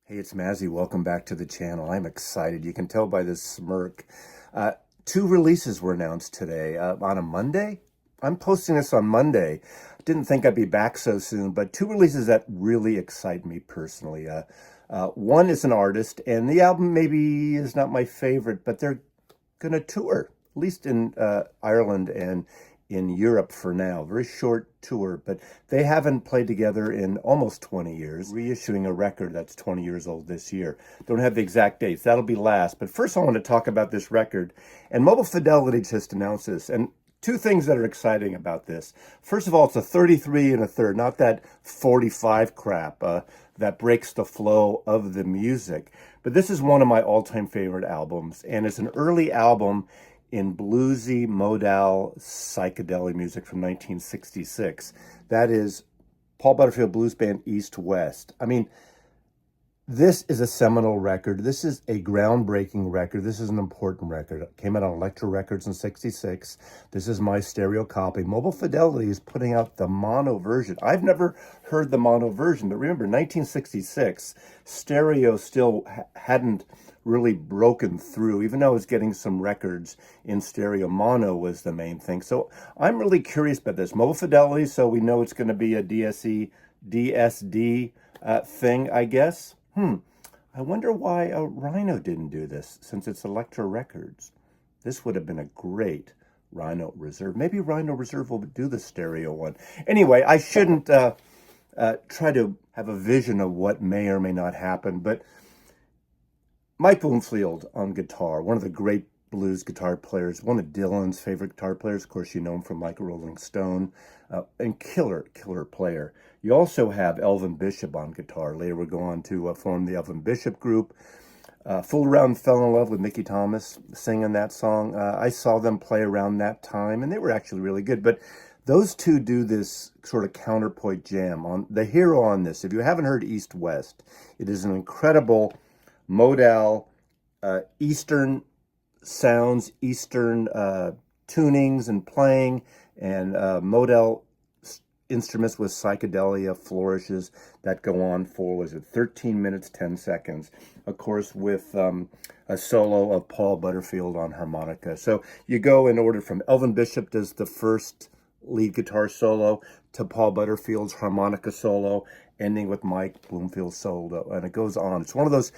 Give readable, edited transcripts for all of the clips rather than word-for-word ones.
Hey, it's Mazzy. Welcome back to the channel. I'm excited. You can tell by this smirk. Uh, Two releases were announced today on a Monday. I'm posting this on Monday. Didn't think I'd be back so soon, but two releases that really excite me personally. One is an artist, and the album maybe is not my favorite, but they're going to tour, at least in Ireland and in Europe for now. Very short tour, but they haven't played together in almost 20 years, reissuing a record that's 20 years old this year. Don't have the exact dates. That'll be last. But first, I want to talk about this record. And Mobile Fidelity just announced this. And two things that are exciting about this. First of all, it's a 33 and a third, not that 45 crap that breaks the flow of the music. But this is one of my all-time favorite albums, and it's an early album in bluesy modal psychedelic music from 1966. That is Paul Butterfield Blues Band East West. I mean, this is a seminal record. This is a groundbreaking record. This is an important record. It came out on Elektra Records in 66. This is my stereo copy. Mobile Fidelity is putting out the mono version. I've never heard the mono version, but remember, 1966, stereo still hadn't really broken through, even though I was getting some records in stereo. Mono was the main thing. So I'm really curious about this. Mobile Fidelity, so we know it's going to be a DSD thing, I guess. I wonder why Rhino didn't do this, since it's Elektra Records. This would have been a great Rhino Reserve. Maybe Rhino Reserve will do the stereo one. Anyway, I shouldn't try to have a vision of what may or may not happen, but Mike Bloomfield on guitar, one of the great blues guitar players, one of Dylan's favorite guitar players. Of course, you know him from like Rolling Stone, and killer player. You also have Elvin Bishop on guitar. Later would go on to form the Elvin Bishop group. Fooled Around, Fell in Love with Mickey Thomas singing that song. I saw them play around that time, and they were actually really good. But those two do this sort of counterpoint jam. On the hero on this, if you haven't heard East West, it is an incredible modal, Eastern sounds, Eastern tunings and playing, and modal instruments with psychedelia flourishes that go on for, 13 minutes, 10 seconds. Of course, with a solo of Paul Butterfield on harmonica. So you go in order from Elvin Bishop does the first lead guitar solo to Paul Butterfield's harmonica solo, ending with Mike Bloomfield's solo, and it goes on. It's one of those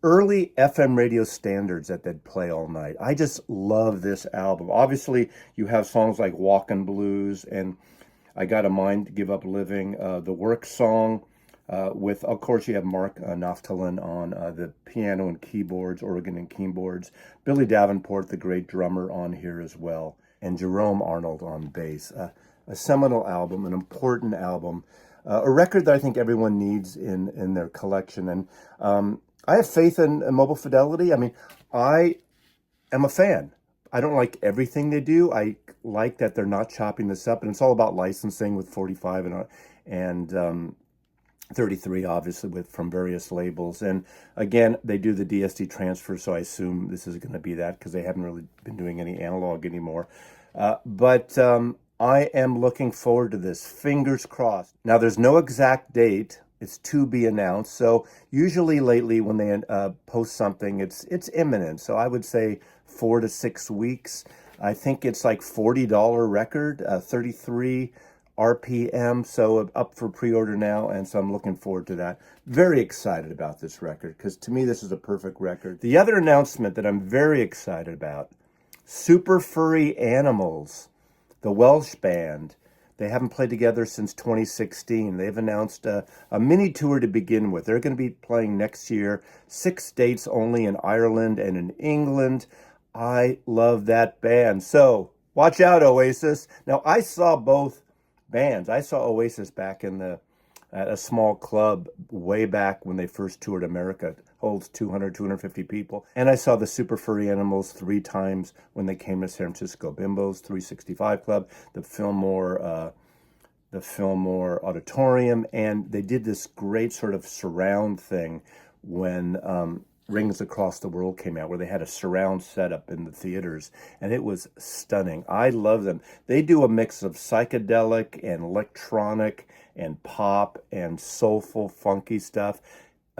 early FM radio standards that they'd play all night. I just love this album. Obviously, you have songs like Walkin' Blues and I Got a Mind to Give Up Living, the Work song, with, of course, you have Mark Naftalin on the piano and keyboards, organ and keyboards, Billy Davenport, the great drummer, on here as well, and Jerome Arnold on bass. A seminal album, an important album, a record that I think everyone needs in their collection. And I have faith in Mobile Fidelity. I mean, I am a fan. I don't like everything they do. I like that they're not chopping this up, and it's all about licensing with 45 and 33, obviously, from various labels. And again, they do the DSD transfer, so I assume this is going to be that because they haven't really been doing any analog anymore. But I am looking forward to this. Fingers crossed. Now, there's no exact date. It's to be announced. So usually lately when they post something, it's imminent. So I would say 4 to 6 weeks. I think it's like $40 record, 33 RPM. So up for pre-order now. And so I'm looking forward to that. Very excited about this record because to me, this is a perfect record. The other announcement that I'm very excited about, Super Furry Animals, the Welsh band. They haven't played together since 2016. They've announced a mini tour to begin with. They're going to be playing next year, 6 dates only in Ireland and in England. I love that band. So watch out, Oasis. Now, I saw both bands. I saw Oasis back at a small club way back when they first toured America. It holds 200, 250 people. And I saw the Super Furry Animals 3 times when they came to San Francisco. Bimbo's 365 Club, the Fillmore Auditorium. And they did this great sort of surround thing when Rings Across the World came out, where they had a surround setup in the theaters, and it was stunning. I love them. They do a mix of psychedelic and electronic and pop and soulful, funky stuff.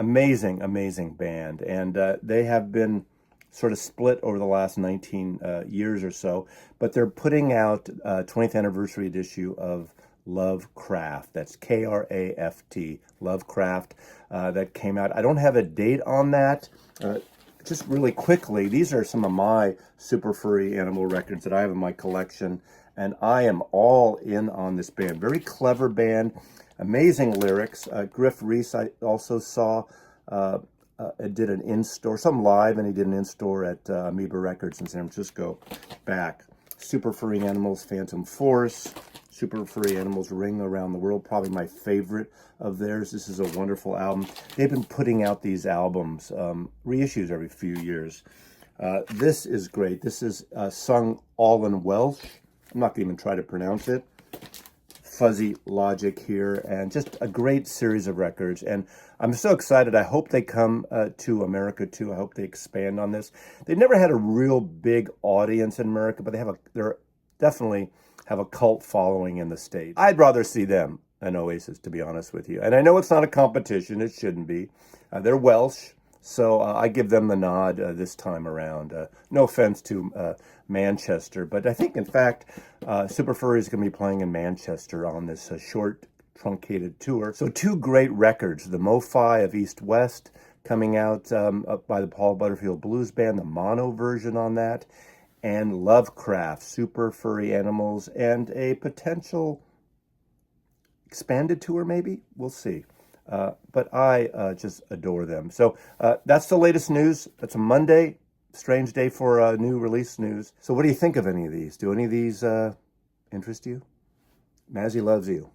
Amazing, amazing band. And they have been sort of split over the last 19 years or so, but they're putting out 20th anniversary issue of Love Kraft. That's Kraft, Love Kraft. That came out. I don't have a date on that. Just really quickly, these are some of my super furry animal records that I have in my collection, and I am all in on this band. Very clever band, amazing lyrics. Reissue, I also saw, did an in-store, some live, and he did an in-store at Amoeba Records in San Francisco back. Super Furry Animals, Phantom Force, Super Furry Animals, Ring Around the World, probably my favorite of theirs. This is a wonderful album. They've been putting out these albums, reissues every few years. This is great. This is sung all in Welsh. I'm not going to even try to pronounce it. Fuzzy logic here, and just a great series of records. And I'm so excited. I hope they come to America too. I hope they expand on this. They've never had a real big audience in America, but they're definitely have a cult following in the States. I'd rather see them than Oasis, to be honest with you. And I know it's not a competition. It shouldn't be. They're Welsh, so I give them the nod this time around. No offense to Manchester, but I think, in fact, Super Furry is going to be playing in Manchester on this short, truncated tour. So two great records, the MoFi of East West coming out up by the Paul Butterfield Blues Band, the mono version on that, and Love Kraft, Super Furry Animals, and a potential expanded tour, maybe? We'll see. But I just adore them. So that's the latest news. It's a Monday. Strange day for new release news. So what do you think of any of these? Do any of these interest you? Mazzy loves you.